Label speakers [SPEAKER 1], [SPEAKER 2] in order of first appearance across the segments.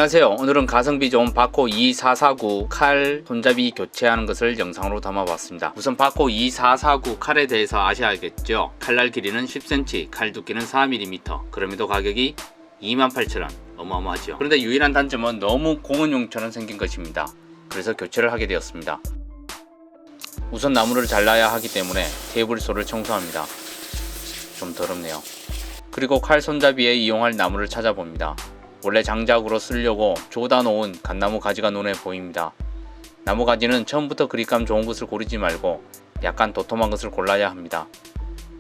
[SPEAKER 1] 안녕하세요. 오늘은 가성비 좋은 바코 2449 칼 손잡이 교체하는 것을 영상으로 담아봤습니다. 우선 바코 2449 칼에 대해서 아셔야겠죠. 칼날 길이는 10cm, 칼 두께는 4mm, 그럼에도 가격이 28,000원, 어마어마하죠. 그런데 유일한 단점은 너무 공원용처럼 생긴 것입니다. 그래서 교체를 하게 되었습니다. 우선 나무를 잘라야 하기 때문에 테이블소를 청소합니다. 좀 더럽네요. 그리고 칼 손잡이에 이용할 나무를 찾아봅니다. 원래 장작으로 쓰려고 조다 놓은 갓나무 가지가 눈에 보입니다. 나무 가지는 처음부터 그립감 좋은 것을 고르지 말고 약간 도톰한 것을 골라야 합니다.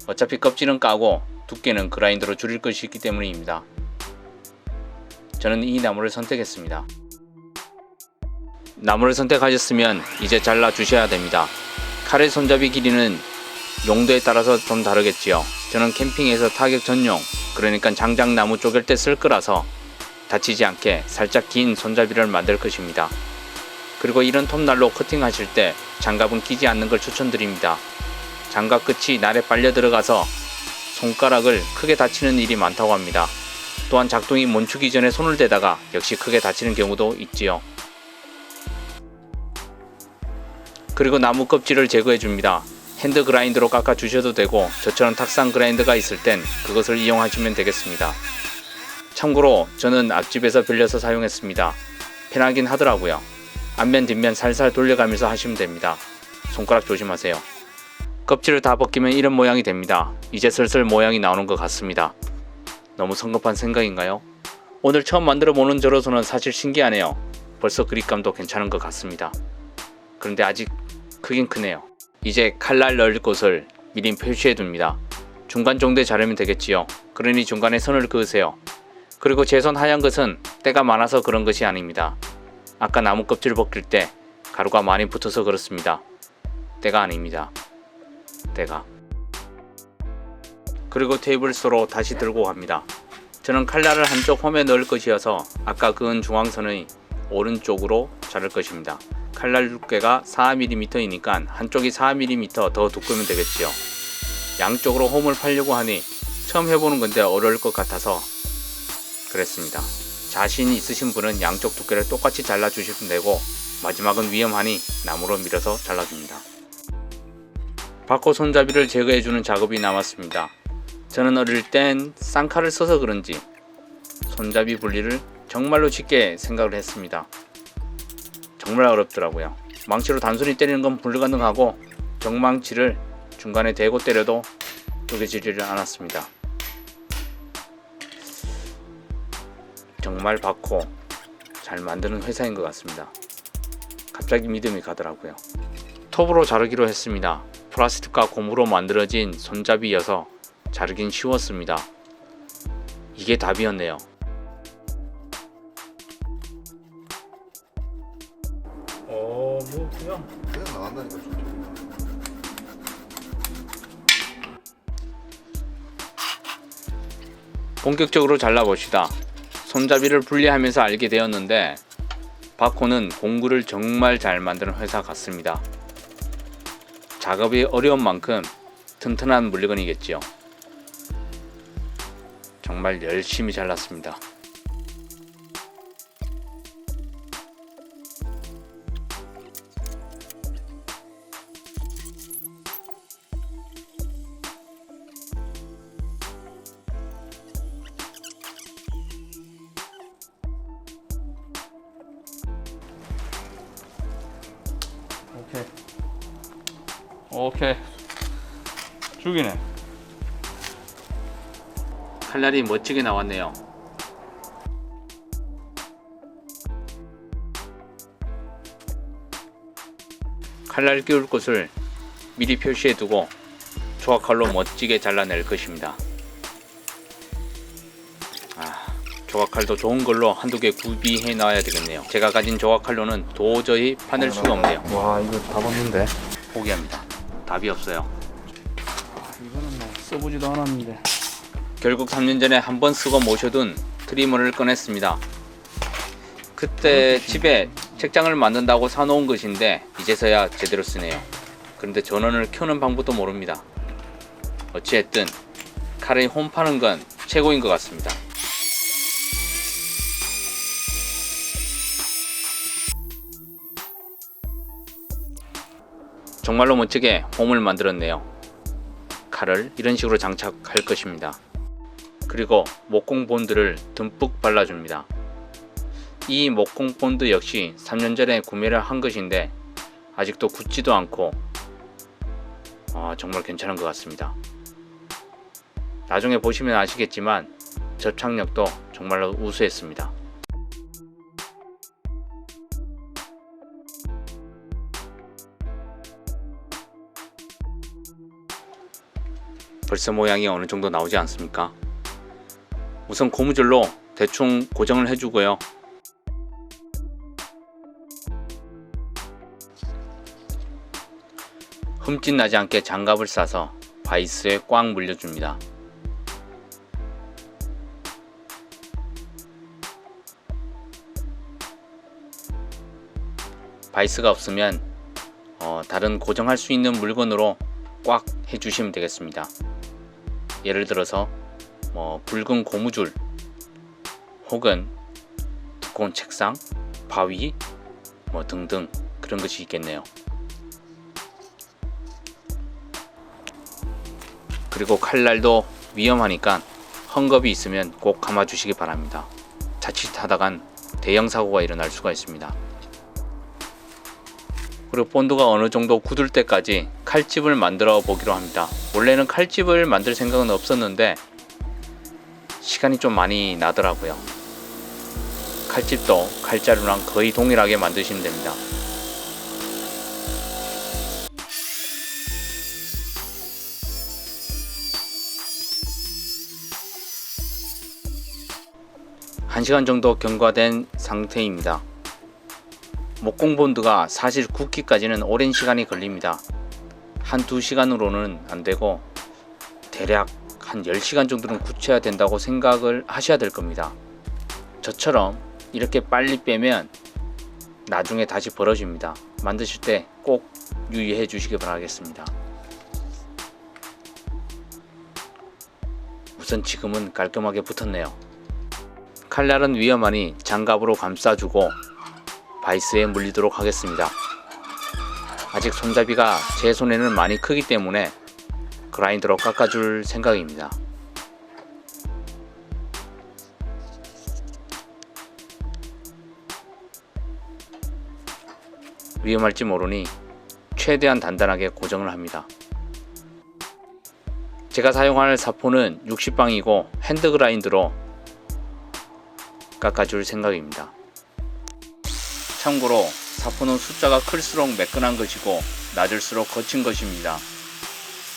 [SPEAKER 1] 어차피 껍질은 까고 두께는 그라인더로 줄일 것이기 때문입니다. 저는 이 나무를 선택했습니다. 나무를 선택하셨으면 이제 잘라 주셔야 됩니다. 칼의 손잡이 길이는 용도에 따라서 좀 다르겠지요. 저는 캠핑에서 타격 전용, 그러니까 장작나무 쪼갤 때 쓸 거라서 다치지 않게 살짝 긴 손잡이를 만들 것입니다. 그리고 이런 톱날로 커팅하실 때 장갑은 끼지 않는 걸 추천드립니다. 장갑 끝이 날에 빨려 들어가서 손가락을 크게 다치는 일이 많다고 합니다. 또한 작동이 멈추기 전에 손을 대다가 역시 크게 다치는 경우도 있지요. 그리고 나무 껍질을 제거해 줍니다. 핸드 그라인더로 깎아 주셔도 되고 저처럼 탁상 그라인더가 있을 땐 그것을 이용하시면 되겠습니다. 참고로 저는 앞집에서 빌려서 사용했습니다. 편하긴 하더라고요. 앞면 뒷면 살살 돌려가면서 하시면 됩니다. 손가락 조심하세요. 껍질을 다 벗기면 이런 모양이 됩니다. 이제 슬슬 모양이 나오는 것 같습니다. 너무 성급한 생각인가요? 오늘 처음 만들어 보는 저로서는 사실 신기하네요. 벌써 그립감도 괜찮은 것 같습니다. 그런데 아직 크긴 크네요. 이제 칼날 넣을 곳을 미리 표시해 둡니다. 중간 정도에 자르면 되겠지요. 그러니 중간에 선을 그으세요. 그리고 제 손 하얀 것은 때가 많아서 그런 것이 아닙니다. 아까 나무 껍질 벗길 때 가루가 많이 붙어서 그렇습니다. 때가 아닙니다. 때가. 그리고 테이블소로 다시 들고 갑니다. 저는 칼날을 한쪽 홈에 넣을 것이어서 아까 그은 중앙선의 오른쪽으로 자를 것입니다. 칼날 두께가 4mm이니까 한쪽이 4mm 더 두꾸면 되겠지요. 양쪽으로 홈을 파려고 하니 처음 해보는 건데 어려울 것 같아서 그랬습니다. 자신 있으신 분은 양쪽 두께를 똑같이 잘라 주시면 되고 마지막은 위험하니 나무로 밀어서 잘라줍니다. 바코 손잡이를 제거해주는 작업이 남았습니다. 저는 어릴 땐 쌍칼을 써서 그런지 손잡이 분리를 정말로 쉽게 생각을 했습니다. 정말 어렵더라고요. 망치로 단순히 때리는 건 불가능하고 정망치를 중간에 대고 때려도 쪼개지지를 않았습니다. 정말 바코 잘 만드는 회사인 것 같습니다. 갑자기 믿음이 가더라고요. 톱으로 자르기로 했습니다. 플라스틱과 고무로 만들어진 손잡이여서 자르긴 쉬웠습니다. 이게 답이었네요. 뭐 그냥
[SPEAKER 2] 나간다니까 진짜.
[SPEAKER 1] 본격적으로 잘라봅시다. 손잡이를 분리하면서 알게 되었는데 바코는 공구를 정말 잘 만드는 회사 같습니다. 작업이 어려운 만큼 튼튼한 물건이겠지요. 정말 열심히 잘랐습니다. 오케이 죽이네. 칼날이 멋지게 나왔네요. 칼날 끼울 곳을 미리 표시해 두고 조각칼로 멋지게 잘라낼 것입니다. 조각칼도 좋은 걸로 한두 개 구비해 놔야 되겠네요. 제가 가진 조각칼로는 도저히 파낼 수가 없네요.
[SPEAKER 2] 와 이거 다 봤는데
[SPEAKER 1] 포기합니다. 답이 없어요.
[SPEAKER 2] 이거는 뭐 써보지도 않았는데.
[SPEAKER 1] 결국 3년 전에 한번 쓰고 모셔둔 트리머를 꺼냈습니다. 그때 집에 책장을 만든다고 사놓은 것인데 이제서야 제대로 쓰네요. 그런데 전원을 켜는 방법도 모릅니다. 어찌됐든 칼의 홈 파는 건 최고인 것 같습니다. 정말로 멋지게 홈을 만들었네요. 칼을 이런 식으로 장착할 것입니다. 그리고 목공 본드를 듬뿍 발라줍니다. 이 목공 본드 역시 3년 전에 구매를 한 것인데 아직도 굳지도 않고 정말 괜찮은 것 같습니다. 나중에 보시면 아시겠지만 접착력도 정말로 우수했습니다. 벌써 모양이 어느 정도 나오지 않습니까? 우선 고무줄로 대충 고정을 해주고요. 흠집 나지 않게 장갑을 싸서 바이스에 꽉 물려줍니다. 바이스가 없으면 다른 고정할 수 있는 물건으로 꽉 해주시면 되겠습니다. 예를 들어서 굵은 고무줄 혹은 두꺼운 책상, 바위 등등 그런 것이 있겠네요. 그리고 칼날도 위험하니까 헝겊이 있으면 꼭 감아 주시기 바랍니다. 자칫하다간 대형 사고가 일어날 수가 있습니다. 그리고 본드가 어느 정도 굳을 때까지 칼집을 만들어 보기로 합니다. 원래는 칼집을 만들 생각은 없었는데 시간이 좀 많이 나더라고요. 칼집도 칼자루랑 거의 동일하게 만드시면 됩니다. 한 시간 정도 경과된 상태입니다. 목공 본드가 사실 굳기까지는 오랜 시간이 걸립니다. 한 2시간으로는 안되고 대략 한 10시간 정도는 굳혀야 된다고 생각을 하셔야 될 겁니다. 저처럼 이렇게 빨리 빼면 나중에 다시 벌어집니다. 만드실 때 꼭 유의해 주시기 바라겠습니다. 우선 지금은 깔끔하게 붙었네요. 칼날은 위험하니 장갑으로 감싸주고 바이스에 물리도록 하겠습니다. 아직 손잡이가 제 손에는 많이 크기 때문에 그라인더로 깎아줄 생각입니다. 위험할지 모르니 최대한 단단하게 고정을 합니다. 제가 사용할 사포는 60방이고 핸드 그라인더로 깎아줄 생각입니다. 참고로 사포는 숫자가 클수록 매끈한 것이고 낮을수록 거친 것입니다.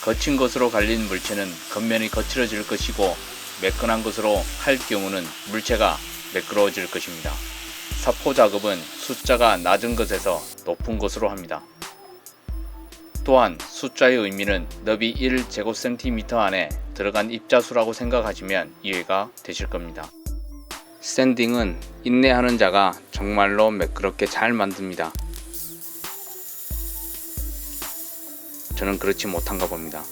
[SPEAKER 1] 거친 것으로 갈린 물체는 겉면이 거칠어질 것이고 매끈한 것으로 할 경우는 물체가 매끄러워질 것입니다. 사포 작업은 숫자가 낮은 것에서 높은 것으로 합니다. 또한 숫자의 의미는 너비 1제곱cm 안에 들어간 입자수라고 생각하시면 이해가 되실 겁니다. 샌딩은 인내하는 자가 정말로 매끄럽게 잘 만듭니다. 저는 그렇지 못한가 봅니다.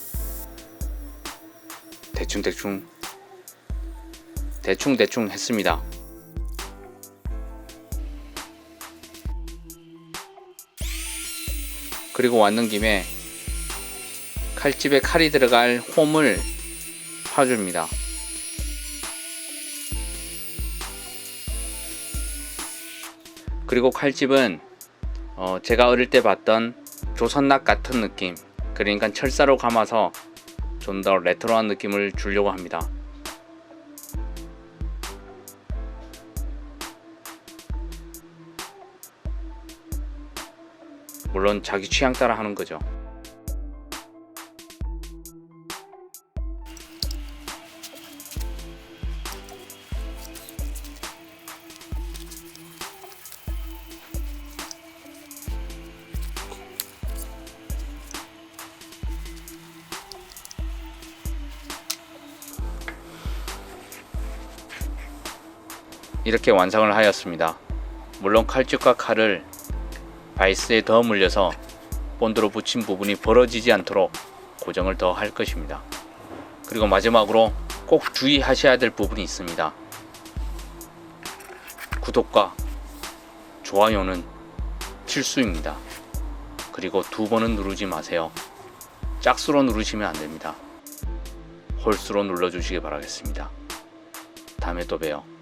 [SPEAKER 1] 대충 했습니다. 그리고 왔는 김에 칼집에 칼이 들어갈 홈을 파줍니다. 그리고 칼집은 제가 어릴 때 봤던 조선낙 같은 느낌, 그러니까 철사로 감아서 좀 더 레트로한 느낌을 주려고 합니다. 물론 자기 취향 따라 하는 거죠. 이렇게 완성을 하였습니다. 물론 칼집과 칼을 바이스에 더 물려서 본드로 붙인 부분이 벌어지지 않도록 고정을 더 할 것입니다. 그리고 마지막으로 꼭 주의하셔야 될 부분이 있습니다. 구독과 좋아요는 필수입니다. 그리고 2번은 누르지 마세요. 짝수로 누르시면 안됩니다. 홀수로 눌러주시기 바라겠습니다. 다음에 또 봬요.